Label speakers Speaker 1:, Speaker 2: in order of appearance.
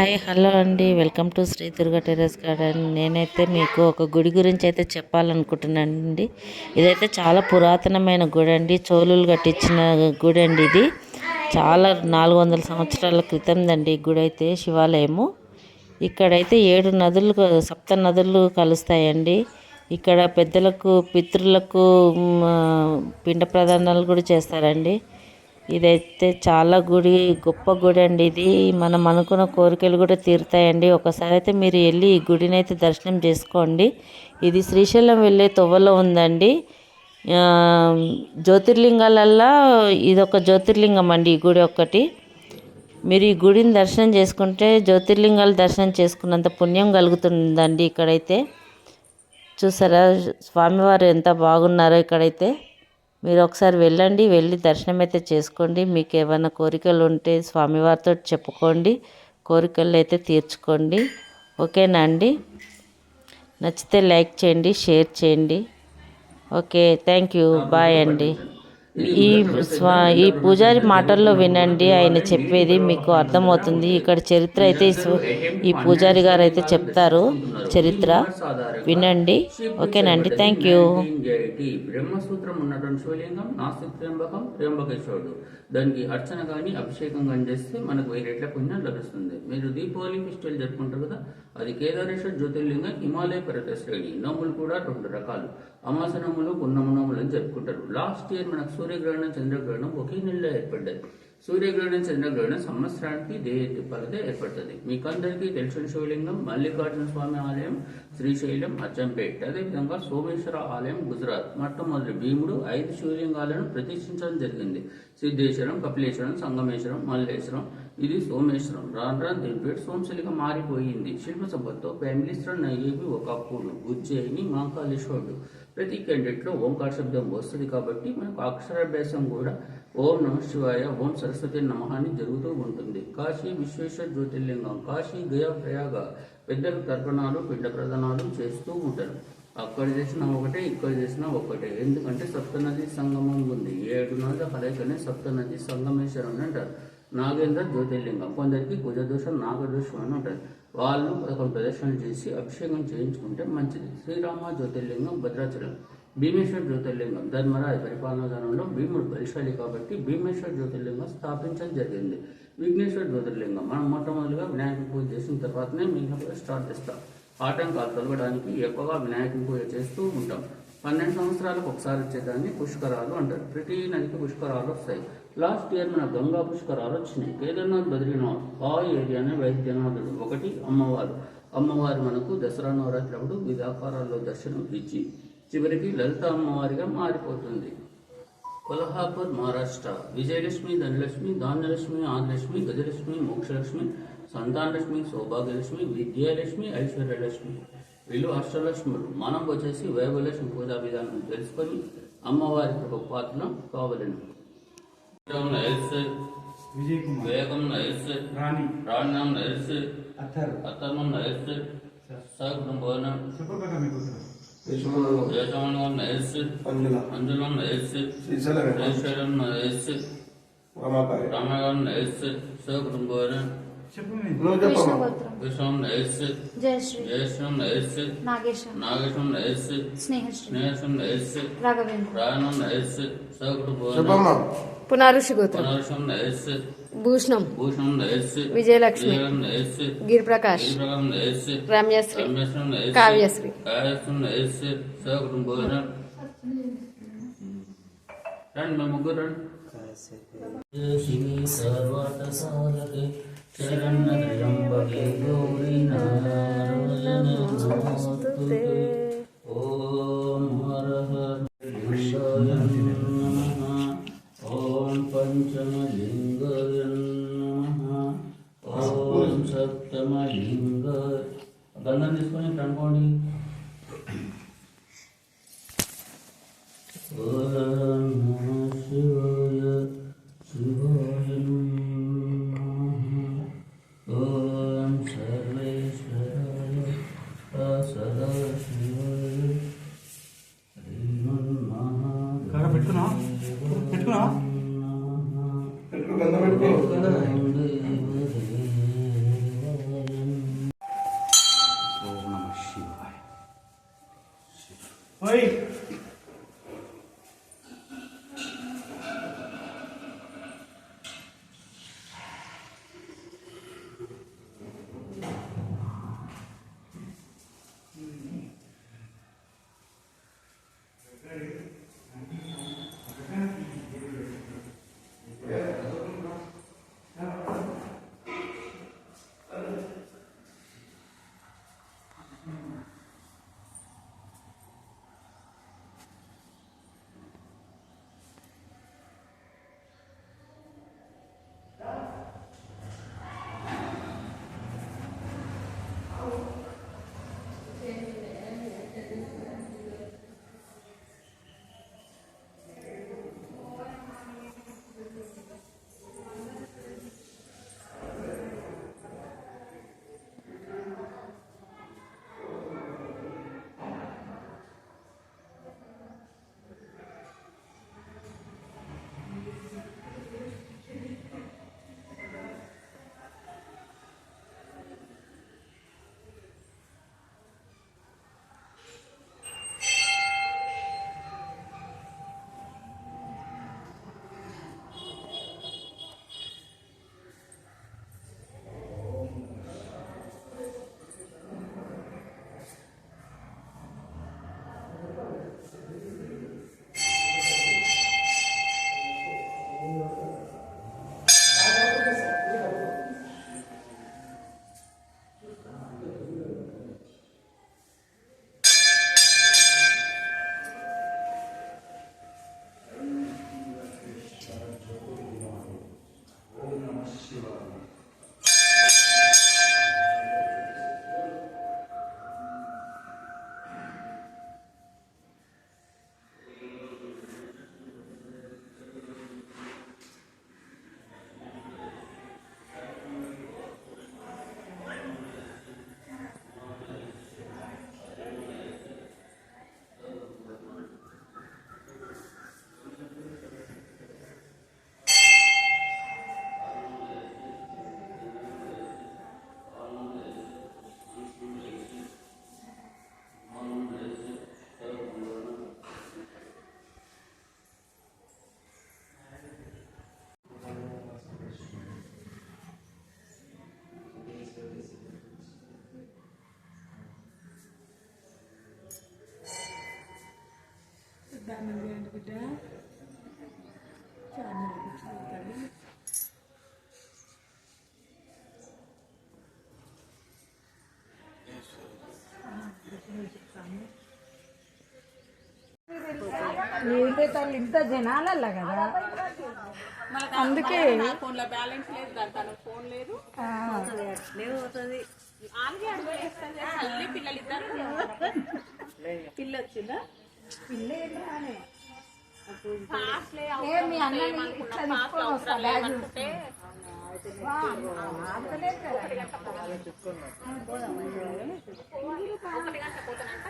Speaker 1: Hi hello అండి, welcome to Shri Durga terrace garden. నేనైతే మీకు ఒక గుడి గురించి అయితే చెప్పాలనుకుంటున్నానండి. ఇదైతే చాలా పురాతనమైన గుడి అండి. చోళులు కట్టించిన గుడి అండి. ఇది చాలా 400 సంవత్సరాల క్రితం దండి ఈ గుడి అయితే, శివాలయము. ఇక్కడైతే 7 నదులు, సప్త నదులు కలుస్తాయండి. ఇక్కడ పెద్దలకు పితృలకు పిండ ప్రదానాలు కూడా చేస్తారండి. ఇదైతే చాలా గొప్ప గుడి అండి. ఇది మనం అనుకున్న కోరికలు కూడా తీరుతాయండి. ఒకసారి అయితే మీరు వెళ్ళి ఈ గుడిని అయితే దర్శనం చేసుకోండి. ఇది శ్రీశైలం వెళ్ళే తొవ్వలో ఉందండి. జ్యోతిర్లింగాలల్లో ఇదొక జ్యోతిర్లింగం అండి ఈ గుడి ఒక్కటి. మీరు ఈ గుడిని దర్శనం చేసుకుంటే జ్యోతిర్లింగాలు దర్శనం చేసుకున్నంత పుణ్యం కలుగుతుందండి. ఇక్కడైతే చూసారా స్వామివారు ఎంత బాగున్నారో. ఇక్కడైతే మీరు ఒకసారి వెళ్ళండి, వెళ్ళి దర్శనం అయితే చేసుకోండి. మీకు ఏమైనా కోరికలు ఉంటే స్వామివారితో చెప్పుకోండి, కోరికలు అయితే తీర్చుకోండి. ఓకేనా అండి? నచ్చితే లైక్ చేయండి, షేర్ చేయండి. ఓకే, థ్యాంక్ యూ, బాయ్ అండి. ఈ పూజారి మాటల్లో వినండి, ఆయన చెప్పేది మీకు అర్థమవుతుంది. ఇక్కడ చరిత్ర అయితే ఈ పూజారి గారు అయితే చెప్తారు, చరిత్ర వినండి. ఓకేనండి, థ్యాంక్ యూ.
Speaker 2: బ్రహ్మసూత్రం ఉన్నటువంటి శివలింగం నాస్తి త్ర్యంబకం త్ర్యంబకేశ్వరుడు. దానికి అర్చన కానీ అభిషేకం కానీ చేస్తే మనకు 1000 రెట్ల పుణ్యం లభిస్తుంది. మీరు దీపావళి ఫెస్టివల్ జరుపుకుంటారు కదా, అది కేదారేశ్వర జ్యోతిర్లింగం హిమాలయ పర్వత శ్రేణి. నోములు కూడా 2 రకాలు, అమాస నోములు, పున్నమ నోములు అని జరుపుకుంటారు. లాస్ట్ ఇయర్ మనకు సూర్యగ్రహణం చంద్రగ్రహణం ఒకే నెలలో ఏర్పడ్డది. సూర్యగ్రహణం చంద్రగ్రహణం సంవత్సరానికి తిప్పాలతో ఏర్పడుతుంది. మీకందరికీ తెలిసిన శివలింగం మల్లికార్జున స్వామి ఆలయం శ్రీశైలం అచ్చంపేట్. అదేవిధంగా సోమేశ్వర ఆలయం గుజరాత్. మొట్టమొదటి భీముడు 5 శివలింగాలను ప్రతిష్ఠించడం జరిగింది. సిద్ధేశ్వరం, కపిలేశ్వరం, సంగమేశ్వరం, మల్లేశ్వరం. ఇది సోమేశ్వరం. రాను దీని పేరు సోమశిలిగా మారిపోయింది. శిల్ప సంపత్తో ఫ్యామిలీస్ట్రన్ అయ్యేవి ఒకప్పుడు ఉజ్జయిని, మహాకాళేశ్వరుడు. ప్రతి క్యాండిడేట్లో ఓంకార శబ్దం వస్తుంది కాబట్టి మనకు అక్షరాభ్యాసం కూడా ఓం నమ శివాయ, ఓం సరస్వతి నమః అని జరుగుతూ ఉంటుంది. కాశీ విశ్వేశ్వర జ్యోతిర్లింగం. కాశీ, గయా, ప్రయాగ పెద్దలు తర్పణాలు, పిండ ప్రదానాలు చేస్తూ ఉంటారు. అక్కడ చేసినా ఒకటే, ఇక్కడ చేసినా ఒకటే. ఎందుకంటే సప్తనది సంగమం ఉంది. 7 నదుల కలయికనే సప్తనది సంగమేశ్వరం అని అంటారు. నాగేంద్ర జ్యోతిర్లింగం. కొందరికి కుజదోషం, నాగదోషం అని ఉంటుంది. వాళ్ళు 11 ప్రదర్శనలు చేసి అభిషేకం చేయించుకుంటే మంచిది. శ్రీరామ జ్యోతిర్లింగం భద్రాచలం. భీమేశ్వర జ్యోతిర్లింగం ధర్మరాజ పరిపాలనాధారంలో భీముడు బలిశాలి కాబట్టి భీమేశ్వర జ్యోతిర్లింగం స్థాపించడం జరిగింది. విఘ్నేశ్వర జ్యోతిర్లింగం. మనం మొట్టమొదటిగా వినాయక పూజ చేసిన తర్వాతనే మిగతా పూజ స్టార్ట్ చేస్తాం. ఆటంకాలు తొలగడానికి ఎక్కువగా వినాయక పూజ చేస్తూ ఉంటాం. 12 సంవత్సరాలకు ఒకసారి వచ్చేదాన్ని పుష్కరాలు అంటారు. ప్రతి నదికి పుష్కరాలు వస్తాయి. లాస్ట్ ఇయర్ మన గంగా పుష్కరాలు వచ్చినాయి. కేదార్నాథ్, బద్రీనాథ్ ఆ ఏరియానే వైద్యనాథుడు. ఒకటి అమ్మవారు మనకు దసరా నవరాత్రి అప్పుడు వివిధ ఆకారాల్లో దర్శనం ఇచ్చి చివరికి లలిత అమ్మవారిగా మారిపోతుంది. కొల్హాపూర్ మహారాష్ట్ర. విజయలక్ష్మి, ధనలక్ష్మి, ధాన్యలక్ష్మి, ఆదిలక్ష్మి, గజలక్ష్మి, మోక్షలక్ష్మి, సంతానలక్ష్మి, సౌభాగ్యలక్ష్మి, విద్యాలక్ష్మి, ఐశ్వర్యలక్ష్మి. వీళ్ళు అష్టలక్ష్ములు. మనం వచ్చేసి వైభవలక్ష్మి పూజా విధానం తెలుసుకొని అమ్మవారి కృప పాత్రలో కావాలని. వేగం నైస్, రాణ్యం నైస్, అత్తర్మం నైస్, సకుటుంబం దేశం నైస్, అంజలం నైస్, శ్రీశైలం నైస్, రామాయణం నైస్, సకుటుంబం విశ్వం నైస్, జయశ్వం నైస్, నాగేశ్వం నైస్, స్నేహశ్వం నైస్, రాయణం నైస్, సకుటుంబం
Speaker 3: పునరుషి గోత్రం,
Speaker 2: నైస్,
Speaker 3: భూషణం,
Speaker 2: నైస్,
Speaker 3: విజయలక్ష్మి,
Speaker 2: నైస్,
Speaker 3: గిరిప్రకాష్,
Speaker 2: నైస్,
Speaker 3: రమ్యశ్రీ,
Speaker 2: నైస్,
Speaker 3: కావ్యశ్రీ.
Speaker 2: నైస్, సకుటుంబం రండి మా ముగ్గురు రండి. శరణ్యంబకే గౌరీ నారాయణే నమోస్తుతే. ఓం హర లింగాయ నమః, ఓం పంచమలింగాయ నమః, ఓం సప్తమలింగాయ. గంధం తీసుకొని కనుకోండి. ఓం నమః శివాయ, శివాయ ఓం సర్వేశ్వరాయ, సదాశివాయ,
Speaker 4: పెట్టుకున్నా ఓయ్
Speaker 5: ఏంటో తల్లి ఇంత జనాలల్లా కదా అందుకే
Speaker 6: ఫోన్లో బ్యాలెన్స్ లేదు, దాని తనకు ఫోన్ లేదు. ఆల్రెడీ అడుగు వేస్తుంది తల్లి పిల్లలు ఇద్దరు. పిల్ల వచ్చిందా? పాస్లే
Speaker 5: మీ అన్నని ఇట్లా తీసుకొని వస్తా బ్యాగ్
Speaker 6: ఒకటి గంట పోతానంట.